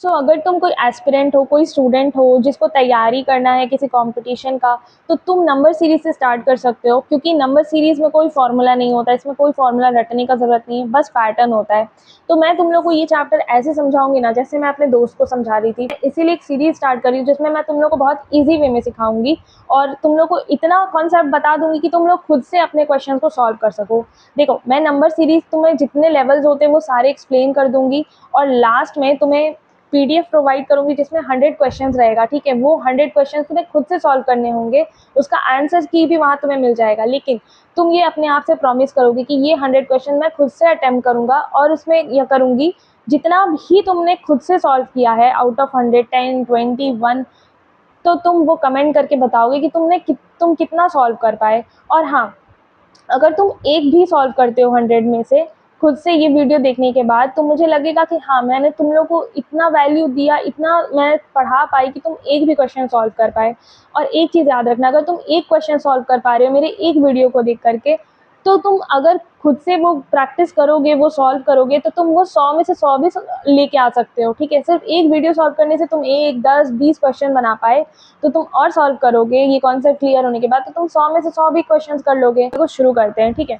अगर तुम कोई एस्पिरेंट हो, कोई स्टूडेंट हो जिसको तैयारी करना है किसी कंपटीशन का, तो तुम नंबर सीरीज़ से स्टार्ट कर सकते हो, क्योंकि नंबर सीरीज़ में कोई फ़ॉर्मूला नहीं होता, इसमें कोई फ़ॉर्मूला रटने का ज़रूरत नहीं है, बस पैटर्न होता है। तो मैं तुम लोग को ये चैप्टर ऐसे समझाऊँगी ना, जैसे मैं अपने दोस्त को समझा रही थी। इसीलिए एक सीरीज़ स्टार्ट करी जिसमें मैं तुम लोग को बहुत ईज़ी वे में सिखाऊँगी और तुम लोग को इतना कॉन्सेप्ट बता दूँगी कि तुम लोग खुद से अपने क्वेश्चन को सॉल्व कर सको। देखो, मैं नंबर सीरीज़ तुम्हें जितने लेवल्स होते हैं वो सारे एक्सप्लेन कर दूँगी और लास्ट में तुम्हें पीडीएफ प्रोवाइड करूँगी जिसमें 100 क्वेश्चंस रहेगा, ठीक है? वो 100 क्वेश्चंस तुम्हें खुद से सॉल्व करने होंगे, उसका आंसर की भी वहाँ तुम्हें मिल जाएगा। लेकिन तुम ये अपने आप से प्रॉमिस करोगे कि ये 100 क्वेश्चन मैं खुद से अटेम्प्ट करूँगा और उसमें यह करूँगी जितना भी तुमने खुद से सॉल्व किया है आउट ऑफ 100, 10, 20, 1, तो तुम वो कमेंट करके बताओगे कि तुम कितना सॉल्व कर पाए। और हाँ, अगर तुम एक भी सॉल्व करते हो 100 में से खुद से ये वीडियो देखने के बाद, तो मुझे लगेगा कि हाँ, मैंने तुम लोग को इतना वैल्यू दिया, इतना मैं पढ़ा पाई कि तुम एक भी क्वेश्चन सॉल्व कर पाए। और एक चीज़ याद रखना, अगर तुम एक क्वेश्चन सॉल्व कर पा रहे हो मेरे एक वीडियो को देख करके, तो तुम अगर खुद से वो प्रैक्टिस करोगे, वो सॉल्व करोगे, तो तुम वो 100 में से 100 भी लेके आ सकते हो, ठीक है? सिर्फ एक वीडियो सॉल्व करने से तुम 1, 10, 20 क्वेश्चन बना पाए, तो तुम और सॉल्व करोगे ये कॉन्सेप्ट क्लियर होने के बाद, तो तुम 100 में से 100 भी क्वेश्चंस कर लोगे। तो शुरू करते हैं, ठीक है?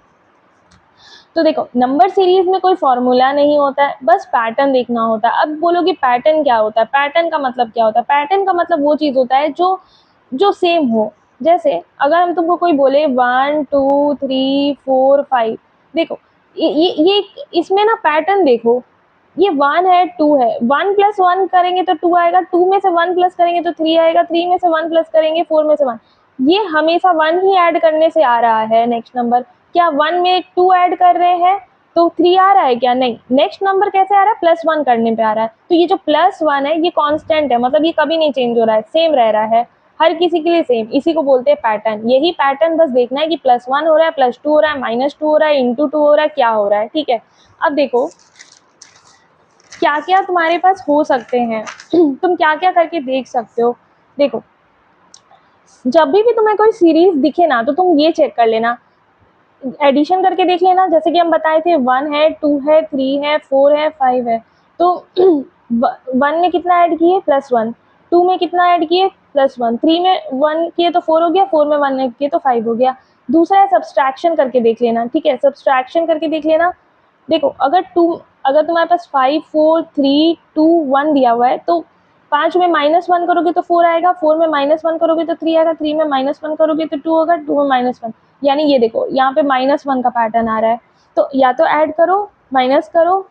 तो देखो, नंबर सीरीज में कोई फॉर्मूला नहीं होता है, बस पैटर्न देखना होता है। अब बोलोगे पैटर्न क्या होता है? पैटर्न का मतलब क्या होता है? पैटर्न का मतलब वो चीज़ होता है जो जो सेम हो। जैसे अगर हम तुमको कोई बोले 1, 2, 3, 4, 5, देखो ये इसमें ना पैटर्न देखो, ये 1 है, 2 है, 1 + 1 करेंगे तो 2 आएगा, 2 में से 1 प्लस करेंगे तो 3 आएगा, 3 में से 1 प्लस करेंगे 4 में से 1। ये हमेशा 1 ही ऐड करने से आ रहा है नेक्स्ट नंबर। क्या 1 में 2 ऐड कर रहे हैं तो 3 आ रहा है क्या? नहीं। नेक्स्ट नंबर कैसे आ रहा है? +1 करने पे आ रहा है। तो ये जो +1 है ये कांस्टेंट है, मतलब ये कभी नहीं चेंज हो रहा है, सेम रह रहा है हर किसी के लिए सेम। इसी को बोलते हैं पैटर्न। यही पैटर्न बस देखना है कि +1 हो रहा है, +2 हो रहा है, -2 हो रहा है, ×2 हो रहा है, क्या हो रहा है, ठीक है? अब देखो क्या क्या तुम्हारे पास हो सकते हैं तुम क्या क्या करके देख सकते हो। देखो, जब भी तुम्हें कोई सीरीज दिखे ना, तो तुम ये चेक कर लेना, एडिशन करके देख लेना। जैसे कि हम बताए थे 1 है, 2 है, 3 है, 4 है, 5 है, तो 1 में कितना ऐड किए? +1। 2 में कितना ऐड किए? +1। 3 में 1 किए तो 4 हो गया, 4 में 1 किए तो 5 हो गया। दूसरा है सब्सट्रैक्शन करके देख लेना, ठीक है? सब्सट्रैक्शन करके देख लेना। देखो, अगर तुम्हारे पास 5, 4, 3, 2, 1 दिया हुआ है, तो 5 में -1 करोगे तो 4 आएगा, 4 में -1 करोगे तो 3 आएगा, 3 में -1 करोगे तो 2 होगा, 2 में -1, यानी ये देखो यहाँ पे -1 का पैटर्न आ रहा है। तो या तो ऐड करो, माइनस करो,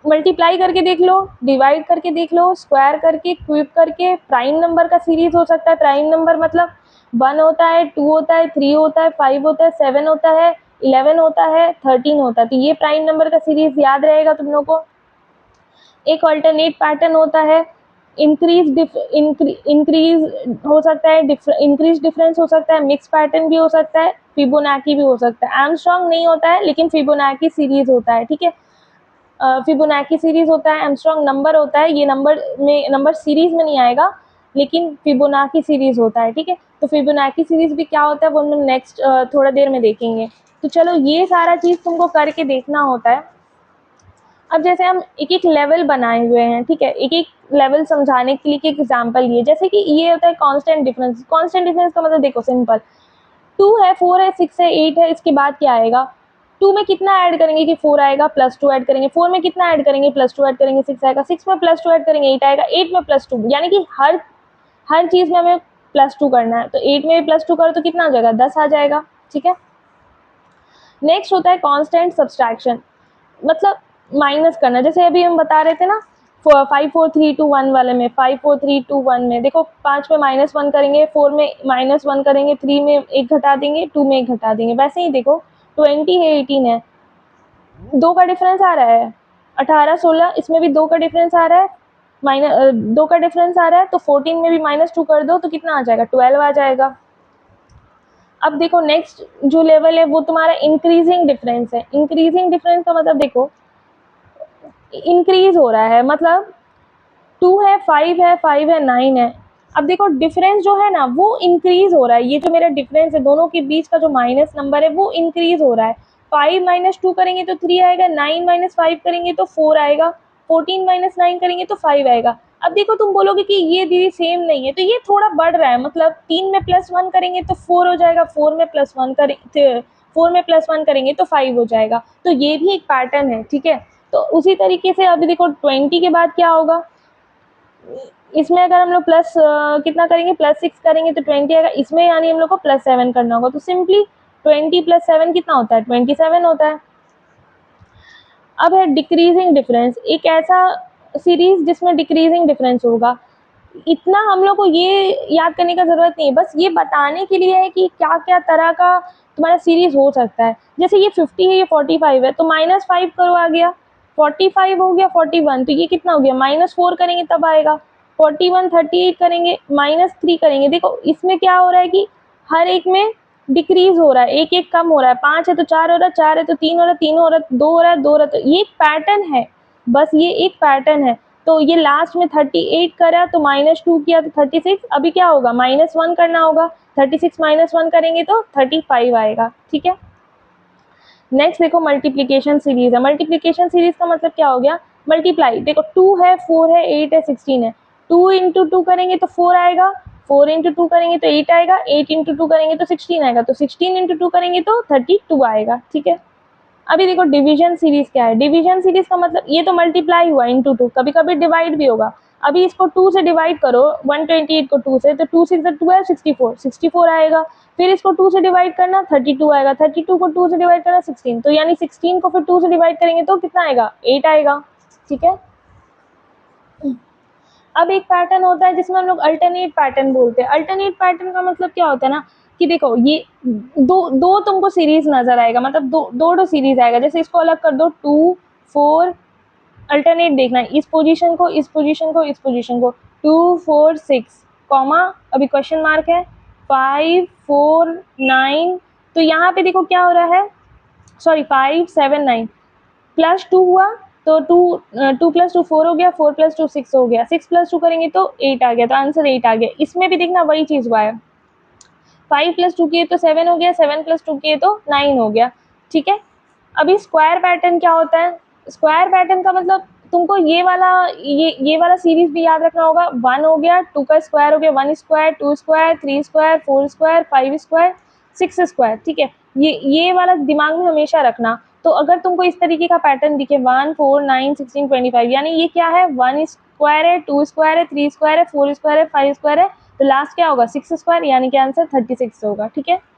मल्टीप्लाई करके देख लो, डिवाइड करके देख लो, स्क्वायर करके, क्यूब करके। प्राइम नंबर का सीरीज हो सकता है। प्राइम नंबर मतलब 1 होता है, 2 होता है, 3 होता है, 5 होता है, 7 होता है, 11 होता है, 13 होता है। तो ये प्राइम नंबर का सीरीज याद रहेगा तुम लोग को। एक अल्टरनेट पैटर्न होता है, इंक्रीज हो सकता है, इंक्रीज डिफरेंस हो सकता है, मिक्स पैटर्न भी हो सकता है, फिबोनाची भी हो सकता है। आर्मस्ट्रांग नहीं होता है, लेकिन फिबोनाची सीरीज होता है, ठीक है? फिबोनाची सीरीज होता है, आर्मस्ट्रांग नंबर होता है, ये नंबर सीरीज में नहीं आएगा, लेकिन फिबोनाची सीरीज होता है, ठीक है? तो फिबोनाची सीरीज भी क्या होता है वो हम नेक्स्ट थोड़ा देर में देखेंगे। तो चलो, ये सारा चीज़ तुमको करके देखना होता है। अब जैसे हम एक एक लेवल बनाए हुए हैं, ठीक है? एक एक लेवल समझाने के लिए एक एग्जांपल लिए, जैसे कि ये होता है कांस्टेंट डिफरेंस। कांस्टेंट डिफरेंस का मतलब देखो सिंपल, 2 है, 4 है, 6 है, 8 है, इसके बाद क्या आएगा? 2 में कितना ऐड करेंगे कि 4 आएगा, +2 ऐड करेंगे। 4 में कितना ऐड करेंगे? +2 ऐड करेंगे, 6 आएगा। 6 में +2 ऐड करेंगे, 8 आएगा। 8 में +2, यानी कि हर चीज़ में हमें +2 करना है। तो 8 में भी +2 करो तो कितना आ जाएगा? 10 आ जाएगा, ठीक है? नेक्स्ट होता है कांस्टेंट सब्सट्रैक्शन, मतलब माइनस करना। जैसे अभी हम बता रहे थे ना 5, 4, 3, 2, 1 वाले में, 5, 4, 3, 2, 1 में देखो, 5 में -1 करेंगे, 4 में -1 करेंगे, 3 में 1 घटा देंगे, 2 में 1 घटा देंगे। वैसे ही देखो, 20 है, 18 है, 2 का डिफरेंस आ रहा है। 18, 16, इसमें भी 2 का डिफरेंस आ रहा है, 2 का डिफरेंस आ रहा है, तो 14 में भी -2 कर दो तो कितना आ जाएगा? 12 आ जाएगा। अब देखो, नेक्स्ट जो लेवल है वो तुम्हारा इंक्रीजिंग डिफरेंस है। इंक्रीजिंग डिफरेंस का मतलब देखो, इंक्रीज हो रहा है, मतलब 2 है, 5 है, 5 है, 9 है। अब देखो, डिफरेंस जो है ना वो इंक्रीज हो रहा है। ये जो मेरा डिफरेंस है दोनों के बीच का, जो माइनस नंबर है वो इंक्रीज हो रहा है। 5 - 2 करेंगे तो 3 आएगा, 9 - 5 करेंगे तो 4 आएगा। 14 माइनस 9 करेंगे तो 5 आएगा। अब देखो तुम बोलोगे कि ये दीदी सेम नहीं है, तो ये थोड़ा बढ़ रहा है, मतलब 3 में +1 करेंगे तो 4 हो जाएगा, 4 में +1 करेंगे तो 5 हो जाएगा। तो ये भी एक पैटर्न है, ठीक है। तो उसी तरीके से अभी देखो 20 के बाद क्या होगा, इसमें अगर हम लोग प्लस कितना करेंगे, +6 करेंगे तो 20 आएगा, इसमें यानी हम लोग को +7 करना होगा। तो सिंपली 20 + 7 कितना होता है, 27 होता है। अब है डिक्रीजिंग डिफरेंस, एक ऐसा सीरीज जिसमें डिक्रीजिंग डिफरेंस होगा। इतना हम लोग को ये याद करने का ज़रूरत नहीं है, बस ये बताने के लिए है कि क्या क्या तरह का तुम्हारा सीरीज हो सकता है। जैसे ये 50 है, ये 45 है, तो -5 करो आ गया, 45 हो गया, 41, तो ये कितना हो गया, -4 करेंगे तब आएगा, 41 38 करेंगे, -3 करेंगे। देखो इसमें क्या हो रहा है कि हर एक में डिक्रीज हो रहा है, एक एक कम हो रहा है, 5 है तो 4 हो रहा है, 4 है तो 3 हो रहा है, 3 हो रहा है, 2 हो रहा है, 2 हो रहा है। तो ये एक पैटर्न है, बस ये एक पैटर्न है। तो ये लास्ट में 38 करा तो -2 किया तो 36, अभी क्या होगा, -1 करना होगा, 36 -1 करेंगे तो 35 आएगा, ठीक है। नेक्स्ट देखो मल्टीप्लिकेशन सीरीज है। मल्टीप्लिकेशन सीरीज का मतलब क्या हो गया, मल्टीप्लाई। देखो 2 है, 4 है, 8 है, 16 है, 2 इंटू 2 करेंगे तो 4 आएगा, 4 इंटू 2 करेंगे तो 8 आएगा, 8 इंटू 2 करेंगे तो 16 आएगा, तो 16 इंटू 2 करेंगे तो 32 आएगा, ठीक है। अभी देखो डिवीजन सीरीज क्या है। डिवीजन सीरीज का मतलब ये तो मल्टीप्लाई हुआ इंटू 2, कभी कभी डिवाइड भी होगा। अभी इसको 2 से डिवाइड करो, 128 को 2 से, तो 2 6 12 64 आएगा। फिर इसको 2 से डिवाइड करना, 32 आएगा, 32 को 2 से डिवाइड करना 16, तो यानी 16 को फिर 2 से डिवाइड करेंगे तो कितना आएगा, 8 आएगा, ठीक है। अब एक पैटर्न होता है जिसमें हम लोग अल्टरनेट पैटर्न बोलते हैं। अल्टरनेट पैटर्न का मतलब क्या होता है ना, कि देखो ये दो तुमको सीरीज नजर आएगा, मतलब दो सीरीज आएगा। जैसे इसको अलग कर दो, 2 4, अल्टरनेट देखना है, इस पोजीशन को, इस पोजीशन को, इस पोजीशन को, 2 4 6, कॉमा, अभी क्वेश्चन मार्क है, 5 4 9। तो यहाँ पे देखो क्या हो रहा है, सॉरी 5 7 9, +2 हुआ तो 2 + 2 4 हो गया, 4 + 2 6 हो गया, 6 + 2 करेंगे तो 8 आ गया, तो आंसर 8 आ गया। इसमें भी देखना वही चीज़ हुआ है, 5 + 2 किए तो 7 हो गया, 7 + 2 किए तो 9 हो गया, ठीक है। अभी स्क्वायर पैटर्न क्या होता है, स्क्वायर पैटर्न का मतलब तुमको ये वाला सीरीज भी याद रखना होगा। 1 हो गया, 2 का स्क्वायर हो गया, 1 square, 2 square, 3 square, 4 square, 5 square, 6 square, ठीक है। ये वाला दिमाग में हमेशा रखना। तो अगर तुमको इस तरीके का पैटर्न दिखे 1 4 9 16 25, यानी ये क्या है, 1 स्क्वायर है, 2 स्क्वायर है, 3 स्क्वायर है, 4 स्क्वायर है, 5 स्क्वायर है, तो लास्ट क्या होगा, 6 स्क्वायर, यानी कि आंसर 36 होगा, ठीक है।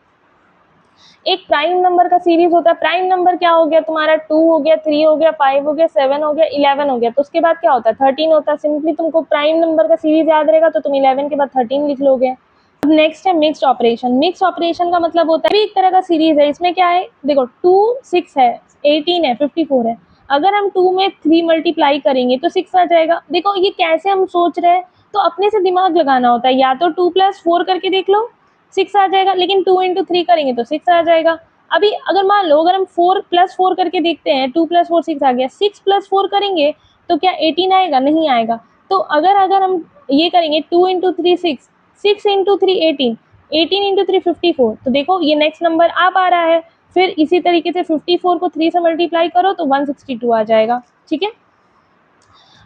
एक प्राइम नंबर का सीरीज होता है। प्राइम नंबर क्या हो गया तुम्हारा, 2 हो गया, 3 हो गया, 5 हो गया, 7 हो गया, 11 हो गया, तो उसके बाद क्या होता है, 13 होता है। सिंपली तुमको प्राइम नंबर का सीरीज याद रहेगा तो तुम 11 के बाद 13 लिख लोगे। अब नेक्स्ट है मिक्स्ड ऑपरेशन। मिक्स्ड ऑपरेशन का मतलब होता है भी एक तरह का सीरीज है। इसमें क्या है, देखो 2 6 है, 18 है, 54 है, अगर हम 2 में 3 मल्टीप्लाई करेंगे तो 6 आ जाएगा। देखो ये कैसे हम सोच रहे हैं, तो अपने से दिमाग लगाना होता है, या तो 2 + 4 करके देख लो 6 आ जाएगा, लेकिन 2 × 3 करेंगे तो 6 आ जाएगा। अभी अगर मान लो अगर हम 4 + 4 करके देखते हैं, 2 + 4 6 आ गया, 6 + 4 करेंगे तो क्या 18 आएगा, नहीं आएगा। तो अगर हम ये करेंगे 2 × 3 6, 6 × 3 18, 18 × 3 54, तो देखो ये नेक्स्ट नंबर आ पा रहा है। फिर इसी तरीके से 54 को 3 से मल्टीप्लाई करो तो 162 आ जाएगा, ठीक है।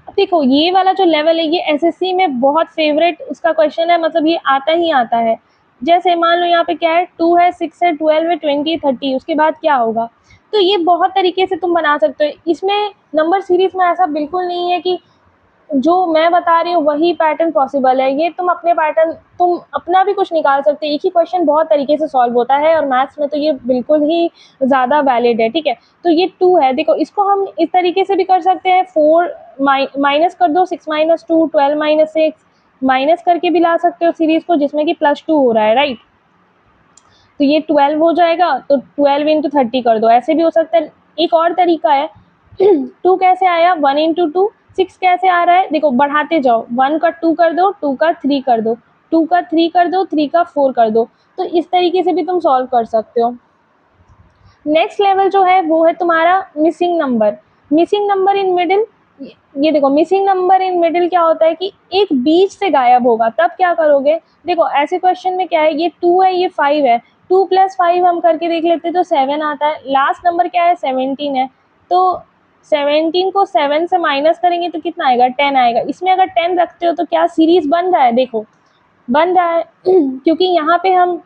अब देखो ये वाला जो लेवल है, ये एसएससी में बहुत फेवरेट उसका क्वेश्चन है, मतलब ये आता ही आता है। जैसे मान लो यहाँ पे क्या है, 2 है, 6 है, 12 है, 20 30, उसके बाद क्या होगा। तो ये बहुत तरीके से तुम बना सकते हो। इसमें नंबर सीरीज में ऐसा बिल्कुल नहीं है कि जो मैं बता रही हूँ वही पैटर्न पॉसिबल है। ये तुम अपने पैटर्न, तुम अपना भी कुछ निकाल सकते हो। एक ही क्वेश्चन बहुत तरीके से सॉल्व होता है और मैथ्स में तो ये बिल्कुल ही ज़्यादा वैलिड है, ठीक है। तो ये 2 है, देखो इसको हम इस तरीके से भी कर सकते हैं, 4 माइनस कर दो, 6 - 2 12 - 6, माइनस करके भी ला सकते हो सीरीज को, जिसमें कि +2 हो रहा है, राइट। तो ये 12 हो जाएगा, तो 12 × 30 कर दो, ऐसे भी हो सकता है। एक और तरीका है 2 कैसे आया, 1 × 2, 6 कैसे आ रहा है, देखो बढ़ाते जाओ, 1 का 2 कर दो, 2 का 3 कर दो, 2 का 3 कर दो, 3 का 4 कर दो। तो इस तरीके से भी तुम सॉल्व कर सकते हो। नेक्स्ट लेवल जो है वो है तुम्हारा missing number. Missing number in middle, ये देखो मिसिंग नंबर इन मिडिल क्या होता है कि एक बीच से गायब होगा, तब क्या करोगे। देखो ऐसे क्वेश्चन में क्या है, ये 2 है, ये 5 है, 2 + 5 हम करके देख लेते तो 7 आता है, लास्ट नंबर क्या है 17 है। तो 17 को 7 से माइनस करेंगे तो कितना आएगा, 10 आएगा। इसमें अगर 10 रखते हो तो क्या सीरीज बन रहा है, देखो बन रहा है क्योंकि यहाँ पे हम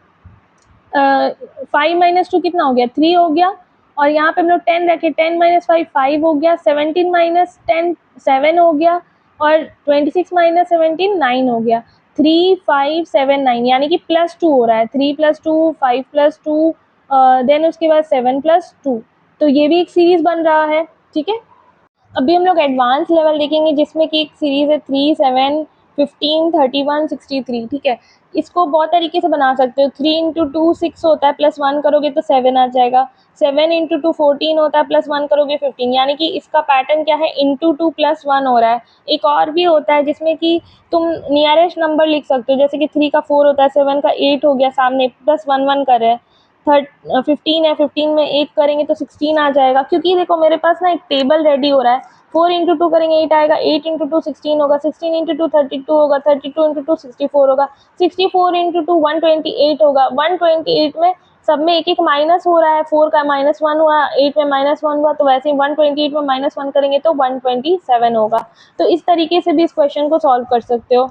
5 माइनस 2 कितना हो गया, 3 हो गया, और यहाँ पे हम लोग 10 रखे, 10 माइनस 5 5 हो गया, 17 माइनस 10 7 हो गया, और 26 माइनस 17 9 हो गया। 3 5 7 9 यानी कि +2 हो रहा है, 3 + 2 5 + 2 देन उसके बाद 7 + 2, तो ये भी एक सीरीज बन रहा है, ठीक है। अभी हम लोग एडवांस लेवल देखेंगे जिसमें कि एक सीरीज़ है 3 7 15 31 63, ठीक है। इसको बहुत तरीके से बना सकते हो। 3 × 2 6 होता है, +1 करोगे तो 7 आ जाएगा। 7 × 2 14 होता है, +1 करोगे 15, यानी कि इसका पैटर्न क्या है, × 2 +1 हो रहा है। एक और भी होता है जिसमें कि तुम नियरेस्ट नंबर लिख सकते हो, जैसे कि 3 का 4 होता है, 7 का 8 हो गया, सामने +1 1 कर रहे हैं। 15 है, 15 में 8 करेंगे तो 16 आ जाएगा, क्योंकि देखो मेरे पास ना एक टेबल रेडी हो रहा है। 4 × 2 करेंगे 8 आएगा, 8 × 2 16 होगा, 16 × 2 32 होगा, 32 × 2 64 होगा, 64 × 2 128 होगा। 128 में सब में एक एक माइनस हो रहा है, 4 का -1 हुआ, 8 में -1 हुआ, तो वैसे ही 128 में -1 करेंगे तो 127 होगा। तो इस तरीके से भी इस क्वेश्चन को सॉल्व कर सकते हो।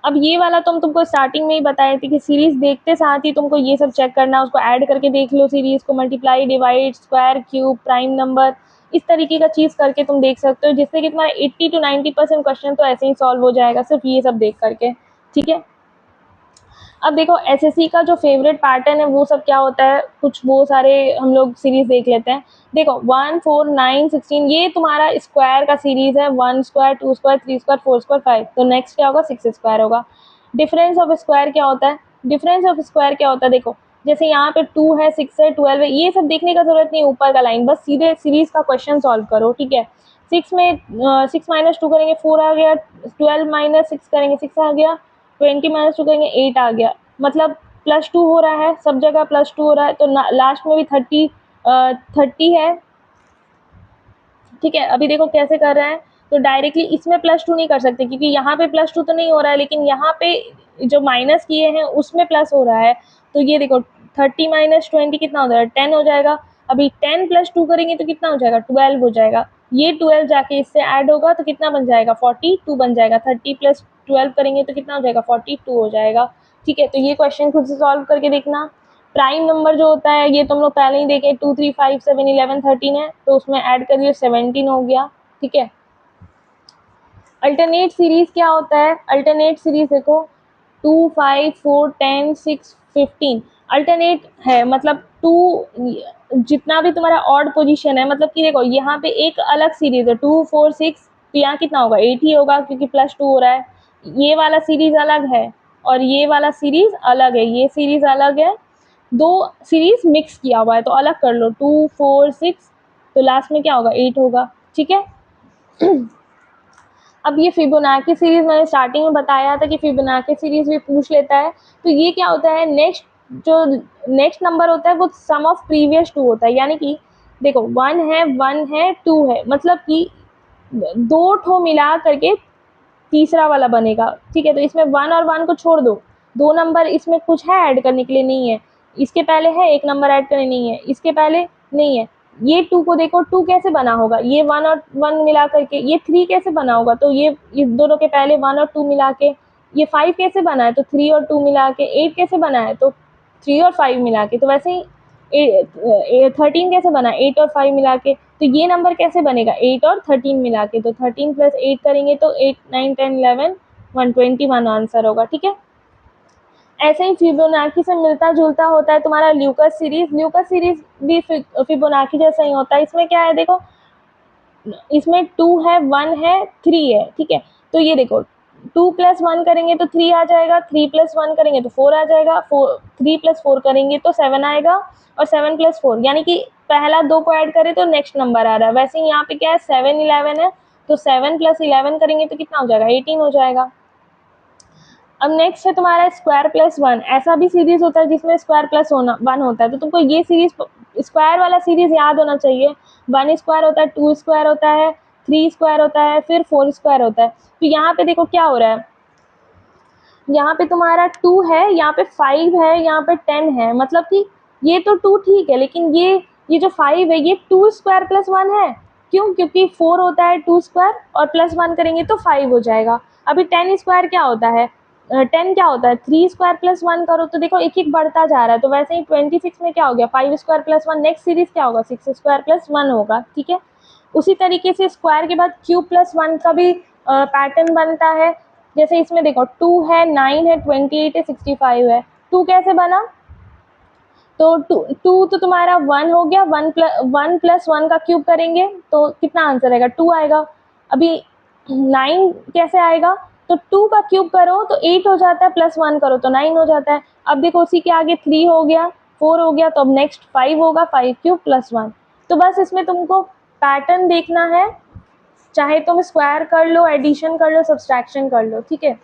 अब ये वाला तो हम तुमको स्टार्टिंग में ही बताए थे कि सीरीज देखते साथ ही तुमको ये सब चेक करना है, उसको ऐड करके देख लो, सीरीज को multiply, divide, square, cube, prime number, इस तरीके का चीज़ करके तुम देख सकते हो, जिससे कि तुम्हारा 80 to 90% क्वेश्चन तो ऐसे ही सॉल्व हो जाएगा सिर्फ ये सब देख करके, ठीक है। अब देखो एसएससी का जो फेवरेट पैटर्न है वो सब क्या होता है, कुछ वो सारे हम लोग सीरीज देख लेते हैं। देखो 1 4 9 16 ये तुम्हारा स्क्वायर का सीरीज है, 1 स्क्वायर 2 स्क्वायर 3 स्क्वायर 4 स्क्वायर 5, तो नेक्स्ट क्या होगा, 6 स्क्वायर होगा। डिफरेंस ऑफ स्क्वायर क्या होता है, डिफरेंस ऑफ स्क्वायर क्या होता है, देखो जैसे यहाँ पे 2 है 6 है 12 है, ये सब देखने का जरूरत नहीं, ऊपर का लाइन बस सीधे सीरीज का क्वेश्चन सॉल्व करो, ठीक है। 6 में 6 माइनस 2 करेंगे 4 आ गया, 12 माइनस 6 करेंगे 6 आ गया, 20 माइनस 2 करेंगे 8 आ गया, मतलब +2 हो रहा है, सब जगह +2 हो रहा है, तो लास्ट में भी 30 है, ठीक है। अभी देखो कैसे कर रहे हैं, तो डायरेक्टली इसमें +2 नहीं कर सकते क्योंकि यहाँ पे +2 तो नहीं हो रहा है, लेकिन यहाँ पे जो माइनस किए हैं उसमें प्लस हो रहा है, तो ये देखो 30 - 20 कितना हो जाएगा, 10 हो जाएगा। अभी 10 + 2 करेंगे तो कितना हो जाएगा, 12 हो जाएगा। ये 12 जाके इससे ऐड होगा तो कितना बन जाएगा, 42 बन जाएगा। 30 + 12 करेंगे तो कितना हो जाएगा, 42 हो जाएगा, ठीक है। तो ये क्वेश्चन खुद से सॉल्व करके देखना। प्राइम नंबर जो होता है ये तुम लोग पहले ही देखे, 2 3 5 7 11 13 है, तो उसमें ऐड करिए 17 हो गया, ठीक है। अल्टरनेट सीरीज क्या होता है, अल्टरनेट सीरीज देखो 2 5 4 10 6 15 अल्टरनेट है, मतलब 2 जितना भी तुम्हारा ऑड पोजीशन है, मतलब कि देखो यहाँ पे एक अलग सीरीज है 2 4 6, तो यहाँ कितना होगा 8 ही होगा क्योंकि +2 हो रहा है। ये वाला सीरीज अलग है और ये वाला सीरीज अलग है, ये सीरीज अलग है, दो सीरीज मिक्स किया हुआ है, तो अलग कर लो 2 4 6, तो लास्ट में क्या होगा 8 होगा, ठीक है। अब ये फिबोनाची सीरीज मैंने स्टार्टिंग में बताया था कि फिबोनाची सीरीज भी पूछ लेता है, तो ये क्या होता है, जो नेक्स्ट नंबर होता है वो सम ऑफ प्रीवियस 2 होता है, यानी कि देखो 1 है 2 है, मतलब कि 2 ठो मिला करके तीसरा वाला बनेगा, ठीक है। तो इसमें 1 और 1 को छोड़ दो, 2 नंबर इसमें कुछ है ऐड करने के लिए, नहीं है। इसके पहले है 1 नंबर ऐड करने, नहीं है। इसके पहले नहीं है। ये 2 को देखो, 2 कैसे बना होगा, ये 1 और 1 मिला करके। ये 3 कैसे बना होगा, तो ये इस दोनों के पहले 1 और 2 मिला के। ये 5 कैसे बना है, तो 3 और 2 मिला के। 8 कैसे बना है, तो 3 और 5 मिला के। तो वैसे ही 13 कैसे बना, 8 और 5 मिला के। तो ये नंबर कैसे बनेगा, 8 और 13 मिला के। तो 13 + 8 करेंगे तो 8 9 10 11 121 आंसर होगा, ठीक है। ऐसे ही फिबोनाची से मिलता जुलता होता है तुम्हारा ल्यूकस सीरीज। ल्यूकस सीरीज भी फिबोनाची जैसा ही होता है। इसमें क्या है, देखो इसमें 2 है 1 है 3 है, ठीक है। तो ये देखो 2 + 1 करेंगे तो 3 आ जाएगा, 3 + 1 करेंगे तो 4 आ जाएगा, 3 + 4 करेंगे तो 7 आएगा, और 7 + 4 यानी कि पहला 2 को ऐड करें तो नेक्स्ट नंबर आ रहा है। वैसे ही यहाँ पे क्या है, 7 11 है, तो 7 + 11 करेंगे तो कितना हो जाएगा, 18 हो जाएगा। अब नेक्स्ट है तुम्हारा स्क्वायर +1। ऐसा भी सीरीज होता है जिसमें स्क्वायर +1 होता है, तो तुमको ये सीरीज स्क्वायर वाला सीरीज याद होना चाहिए। 1 स्क्वायर होता है, 2 स्क्वायर होता है, 3 स्क्वायर होता है, फिर 4 स्क्वायर होता है। तो यहाँ पे देखो क्या हो रहा है, यहाँ पे तुम्हारा 2 है, यहाँ पे 5 है, यहाँ पे 10 है, मतलब कि ये तो 2 ठीक है, लेकिन ये जो 5 है ये 2 स्क्वायर +1 है, क्यों? क्योंकि 4 होता है 2 स्क्वायर और प्लस 1 करेंगे तो 5 हो जाएगा। अभी 10 स्क्वायर क्या होता है? 10 क्या होता है? 3 स्क्वायर प्लस 1 करो तो देखो एक-एक बढ़ता जा रहा है। तो वैसे ही 26 में क्या हो गया? 5 स्क्वायर प्लस 1, नेक्स्ट सीरीज़ क्या होगा? 6 स्क्वायर प्लस 1 होगा, ठीक है? उसी तरीके से स्क्वायर के बाद क्यूब प्लस 1 का भी पैटर्न बनता है। जैसे इसमें देखो 2 है, 9 है, 28 है, 65 है। 2 कैसे बना? तो टू तो तुम्हारा 1 हो गया, 1 प्लस 1 का क्यूब करेंगे तो कितना आंसर आएगा? 2 आएगा। अभी 9 कैसे आएगा? तो 2 का क्यूब करो तो 8 हो जाता है, प्लस 1 करो तो 9 हो जाता है। अब देखो उसी के आगे 3 हो गया, 4 हो गया, तो अब नेक्स्ट 5 होगा, 5 क्यूब प्लस 1। तो बस इसमें तुमको पैटर्न देखना है, चाहे तुम स्क्वायर कर लो, एडिशन कर लो, सब्सट्रैक्शन कर लो, ठीक है?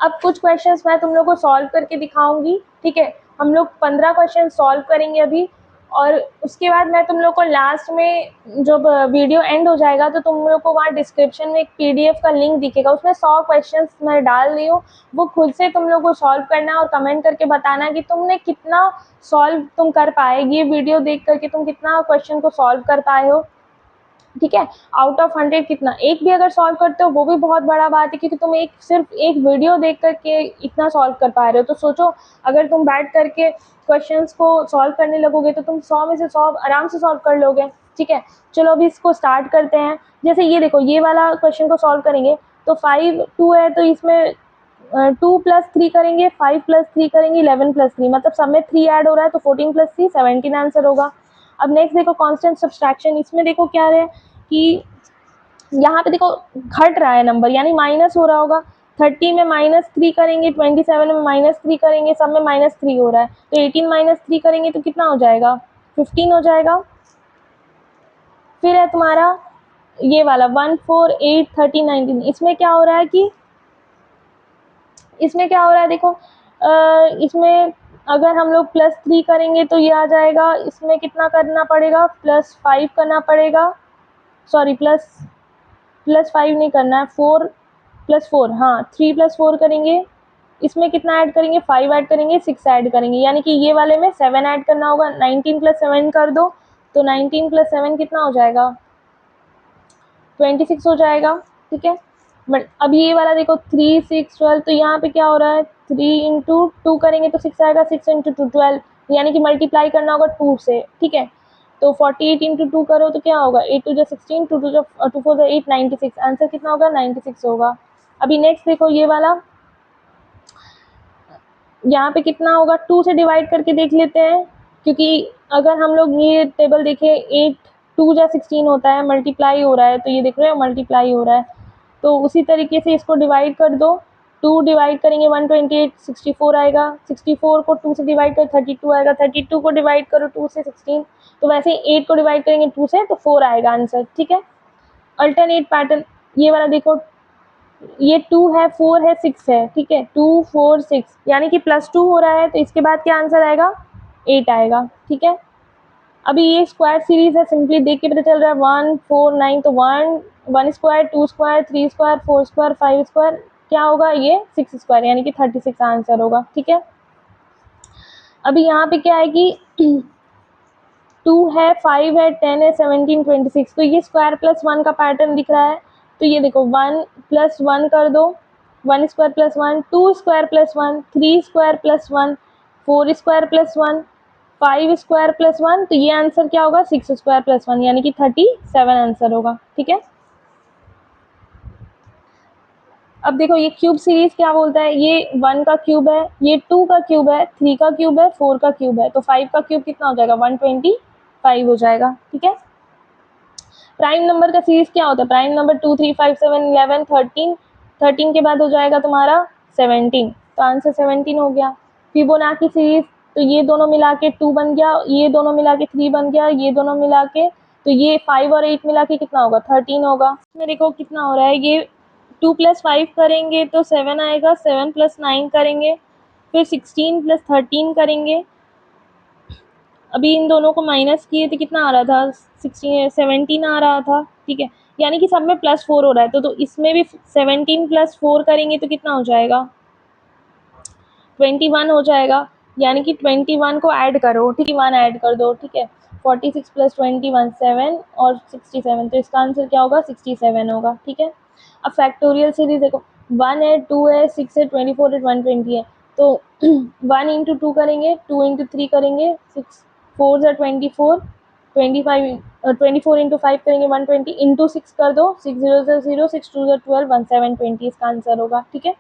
अब कुछ क्वेश्चंस मैं तुम लोग को सॉल्व करके दिखाऊंगी, ठीक है? हम लोग 15 क्वेश्चन सॉल्व करेंगे अभी, और उसके बाद मैं तुम लोग को लास्ट में जब वीडियो एंड हो जाएगा तो तुम लोग को वहाँ डिस्क्रिप्शन में एक पीडीएफ का लिंक दिखेगा, उसमें 100 क्वेश्चंस मैं डाल दी हूँ। वो खुद से तुम लोग को सॉल्व करना है और कमेंट करके बताना कि तुमने कितना सॉल्व तुम कर पाए, ये वीडियो देख करके तुम कितना क्वेश्चन को सॉल्व कर पाए हो, ठीक है? आउट ऑफ 100 कितना? एक भी अगर सॉल्व करते हो वो भी बहुत बड़ा बात है, क्योंकि तुम सिर्फ एक वीडियो देख करके इतना सॉल्व कर पा रहे हो। तो सोचो, अगर तुम बैठ करके क्वेश्चंस को सॉल्व करने लगोगे तो तुम 100 में से 100 आराम से सॉल्व कर लोगे, ठीक है? चलो अभी इसको स्टार्ट करते हैं। जैसे ये देखो, ये वाला क्वेश्चन को सॉल्व करेंगे तो 5 2 है, तो इसमें 2 प्लस 3 करेंगे, 5 प्लस 3 करेंगे, 11 प्लस 3, मतलब सब में 3 ऐड हो रहा है, तो 14 प्लस 3 17 आंसर होगा। अब नेक्स्ट देखो कांस्टेंट सब्सट्रैक्शन, इसमें देखो क्या है कि यहाँ पे देखो घट रहा है नंबर, यानी माइनस हो रहा होगा। 30 में -3 करेंगे, 27 में -3 करेंगे, सब में -3 हो रहा है, तो 18 -3 करेंगे तो कितना हो जाएगा? 15 हो जाएगा। फिर है तुम्हारा ये वाला 1 4 8 13 19, इसमें क्या हो रहा है कि इसमें क्या हो रहा है देखो, इसमें अगर हम लोग +3 करेंगे तो ये आ जाएगा। इसमें कितना करना पड़ेगा? +5 करना पड़ेगा, सॉरी +5 नहीं करना है, 4 + 4, हाँ 3 + 4 करेंगे। इसमें कितना ऐड करेंगे? 5 ऐड करेंगे, 6 ऐड करेंगे, यानी कि ये वाले में 7 ऐड करना होगा। 19 + 7 कर दो, तो 19 + 7 कितना हो जाएगा? 26 हो जाएगा, ठीक है? बट अब ये वाला देखो 3 6 12, तो यहाँ पे क्या हो रहा है? 3 × 2 करेंगे तो 6 आएगा, 6 × 2 12, यानी कि मल्टीप्लाई करना होगा 2 से, ठीक है? तो 48 × 2 करो तो क्या होगा? 8 2 16, 2 2 4 8, 96, आंसर कितना होगा? 96 होगा। अभी नेक्स्ट देखो ये वाला, यहाँ पे कितना होगा? 2 से डिवाइड करके देख लेते हैं, क्योंकि अगर हम लोग ये टेबल देखें 8 2 जा 16 होता है, मल्टीप्लाई हो रहा है, तो ये देख रहे हो मल्टीप्लाई हो रहा है। तो उसी तरीके से इसको डिवाइड कर दो, 2 डिवाइड करेंगे 128, 64 आएगा, 64 को 2 से डिवाइड कर 32 आएगा, 32 को डिवाइड करो 2 से 16, तो वैसे ही 8 को डिवाइड करेंगे 2 से तो 4 आएगा आंसर, ठीक है? अल्टरनेट पैटर्न ये वाला देखो, ये 2 है, 4 है, 6 है, ठीक है? 2 4 6, यानी कि +2 हो रहा है, तो इसके बाद क्या आंसर आएगा? 8 आएगा, ठीक है? अभी ये स्क्वायर सीरीज है, सिंपली देख के पता चल रहा है 1 4 9, तो 1 square, 2 square, 3 square, 4 square, 5 square, क्या होगा? ये 6 स्क्वायर, यानी कि 36 आंसर होगा, ठीक है? अभी यहाँ पे क्या है कि 2 है, 5 है, 10 है, 17 26, तो ये स्क्वायर प्लस 1 का पैटर्न दिख रहा है। तो ये देखो 1 + 1 कर दो, 1 square plus 1, 2 square plus 1, 3 square plus 1, 4 square plus 1, 5 square plus 1, तो ये आंसर क्या होगा? 6 स्क्वायर प्लस 1, यानी कि 37 आंसर होगा, ठीक है? अब देखो ये क्यूब सीरीज क्या बोलता है, ये 1 का क्यूब है, ये 2 का क्यूब है, 3 का क्यूब है, 4 का क्यूब है, तो 5 का क्यूब कितना हो जाएगा? 125 हो जाएगा, ठीक है? प्राइम नंबर का सीरीज क्या होता है? प्राइम नंबर 2 3 5 7 11 13, 13 के बाद हो जाएगा तुम्हारा 17, तो आंसर 17 हो गया। फिबोनाची सीरीज, तो ये दोनों मिला के 2 बन गया, ये दोनों मिला के 3 बन गया, ये दोनों मिला के, तो ये 5 और 8 मिला के कितना होगा? 13 होगा। इसमें देखो कितना हो रहा है, ये 2 + 5 करेंगे तो 7 आएगा, 7 + 9 करेंगे, फिर 16 + 13 करेंगे। अभी इन दोनों को माइनस किए तो कितना आ रहा था? 17 आ रहा था, ठीक है? यानी कि सब में +4 हो रहा है, तो इसमें भी 17 + 4 करेंगे तो कितना हो जाएगा? 21 हो जाएगा, यानी कि 21 को ऐड करो, ठीक है? 1 ऐड कर दो, ठीक है? 46 + 20 17 और 67, तो इसका आंसर क्या होगा 67 होगा। ठीक है, अब फैक्टोरियल सीरीज देखो 1 है, 2 है, 6 है, 24 है, 120 है, तो 1 इंटू 2 करेंगे, 2 इंटू 3 करेंगे, 6 4 ज़ा 24, 25 24 इंटू 5 करेंगे 120, इंटू 6 कर दो, 6 0 ज़ा 0, 6 2 ज़ा 12, 1720 इसका आंसर होगा। ठीक है,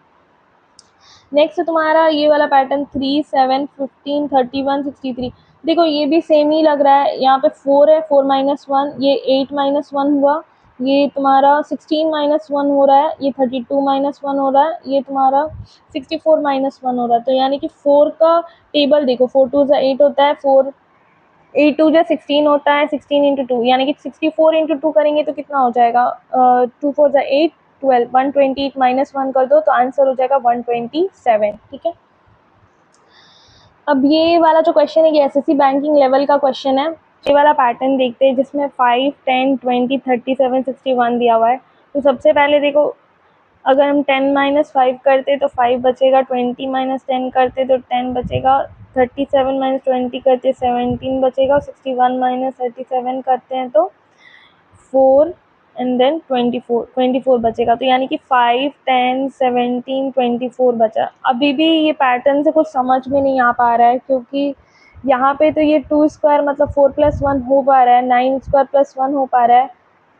नेक्स्ट तुम्हारा ये वाला पैटर्न 3 7 15 31 63, देखो ये भी सेम ही लग रहा है। यहाँ पे 4 है, 4 माइनस 1, ये 8 माइनस 1 हुआ, ये तुम्हारा 16 माइनस 1 हो रहा है, ये 32 माइनस 1 हो रहा है, ये तुम्हारा 64 माइनस 1 हो रहा है। तो यानी कि 4 का टेबल देखो, 4 2 ज़ा 8 होता है, 4 8 2 ज़ा 16 होता है, 16 इंटू 2 यानी कि 64 इंटू 2 करेंगे तो कितना हो जाएगा, 2 4 ज़ा 8 12, 128 माइनस 1 कर दो तो आंसर हो जाएगा 127। ठीक है, अब ये वाला जो क्वेश्चन है ये एसएससी बैंकिंग लेवल का क्वेश्चन है। ये वाला पैटर्न देखते हैं जिसमें 5 10 20 37 61 दिया हुआ है। तो सबसे पहले देखो, अगर हम 10 माइनस 5 करते तो 5 बचेगा, 20 माइनस 10 करते तो 10 बचेगा, 37 माइनस 20 करते 17 बचेगा, 61 माइनस 37 करते हैं तो 4 एंड देन 24 बचेगा। तो यानी कि 5 10 17 24 बचा। अभी भी ये पैटर्न से कुछ समझ में नहीं आ पा रहा है, क्योंकि यहाँ पे तो ये 2 स्क्वायर मतलब 4 + 1 हो पा रहा है, 9 स्क्वायर + 1 हो पा रहा है,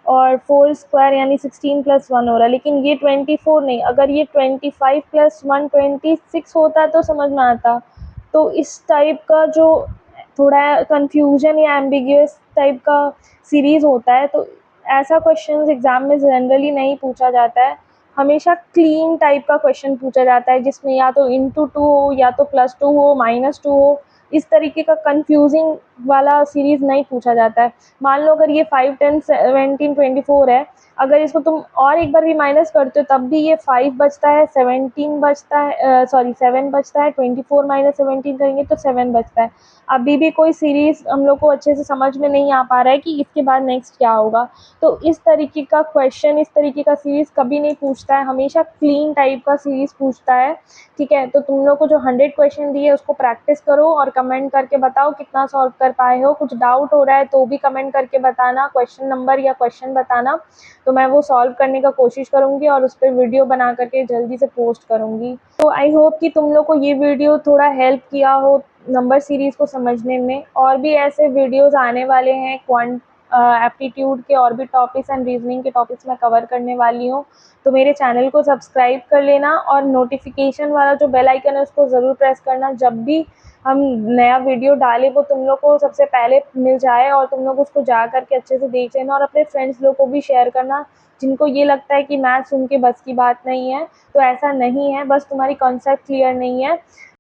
और 4 स्क्वायर यानी 16 + 1 हो रहा है, लेकिन ये 24 नहीं। अगर ये 25 + 1 26 होता तो समझ में आता। तो इस टाइप का जो थोड़ा कन्फ्यूजन या एम्बिग्यूअस टाइप का सीरीज़ होता है, तो ऐसा क्वेश्चन एग्ज़ाम में जनरली नहीं पूछा जाता है। हमेशा क्लीन टाइप का क्वेश्चन पूछा जाता है, जिसमें या तो इंटू 2 हो, या तो +2 हो, -2 हो। इस तरीके का कन्फ्यूजिंग वाला सीरीज़ नहीं पूछा जाता है। मान लो अगर ये 5 10 17 24 है, अगर इसको तुम और एक बार भी माइनस करते हो तब भी ये 5 बचता है, 17 बचता है, सॉरी 7 बचता है, 24 माइनस 17 करेंगे तो 7 बचता है। अभी भी कोई सीरीज़ हम लोग को अच्छे से समझ में नहीं आ पा रहा है कि इसके बाद नेक्स्ट क्या होगा। तो इस तरीके का क्वेश्चन, इस तरीके का सीरीज़ कभी नहीं पूछता है, हमेशा क्लीन टाइप का सीरीज़ पूछता है। ठीक है, तो तुम लोग को जो 100 क्वेश्चन दिए उसको प्रैक्टिस करो और कमेंट करके बताओ कितना सॉल्व कर पाए हो। कुछ डाउट हो रहा है तो भी कमेंट करके बताना, क्वेश्चन नंबर या क्वेश्चन बताना, तो मैं वो सॉल्व करने का कोशिश करूँगी और उस पर वीडियो बना करके जल्दी से पोस्ट करूँगी। तो आई होप कि तुम लोग को ये वीडियो थोड़ा हेल्प किया हो नंबर सीरीज़ को समझने में। और भी ऐसे वीडियोस आने वाले हैं, एप्टीट्यूड के और भी टॉपिक्स एंड रीजनिंग के टॉपिक्स मैं कवर करने वाली हूँ। तो मेरे चैनल को सब्सक्राइब कर लेना और नोटिफिकेशन वाला जो बेल आइकन है उसको ज़रूर प्रेस करना, जब भी हम नया वीडियो डालें वो तुम लोग को सबसे पहले मिल जाए और तुम लोग उसको जा कर के अच्छे से देख लेना, और अपने फ्रेंड्स लोग को भी शेयर करना जिनको ये लगता है कि मैथ्स उनके बस की बात नहीं है। तो ऐसा नहीं है, बस तुम्हारी कॉन्सेप्ट क्लियर नहीं है।